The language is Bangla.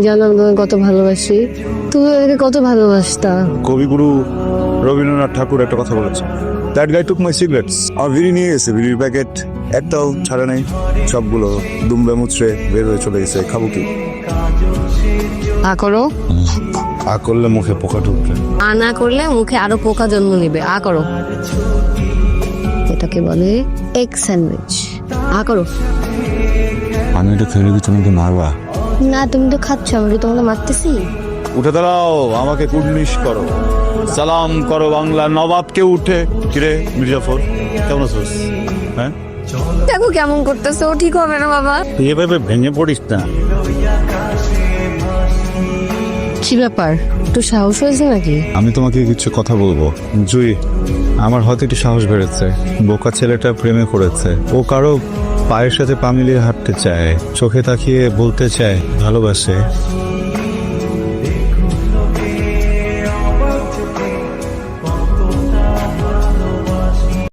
জানো আমি তোমাকে কত ভালোবাসি, তুমি আমাকে কত ভালোবাসতা। কবিগুরু রবীন্দ্রনাথ ঠাকুর একটা কথা বলেছে, that guy took my cigarettes. আর বিড়ি নিয়ে গেছে, বিড়ির প্যাকেট একটাও ছাড়া নেই, সবগুলো দুমবে মুচড়ে বের হয়ে চলে গেছে। খাবো কি? আ করো। আ করলে মুখে পোকা ঢুকবে। আ না করলে মুখে আরো পোকা জন্ম নিবে। আ করো। এটাকে বলে এগ স্যান্ডউইচ। আ করো। আমি এটা খেলে কি তোমাকে মারবা? না, তুমি তো খাচ্ছ, আমি কি তোমাকে মারতেছি? উঠে দাঁড়াও, আমাকে কুর্নিশ করো, সালাম করো বাংলা নবাবকে। উঠে কিরে মির্জাফর, কেমন আছোস? হ্যাঁ, দেখো কেমন করতেছে, ও ঠিক হবে না বাবা। তুই এভাবে ভেঙে পড়িস না। কি ব্যাপার, একটু সাহস হয়েছে নাকি? আমি তোমাকে কিছু কথা বলবো। জুই, আমার হয়তো একটু সাহস বেড়েছে। বোকা ছেলেটা প্রেমে পড়েছে। ও কারো পায়ের সাথে পা মিলিয়ে হাঁটতে চায়, চোখে তাকিয়ে বলতে চায় ভালোবাসে।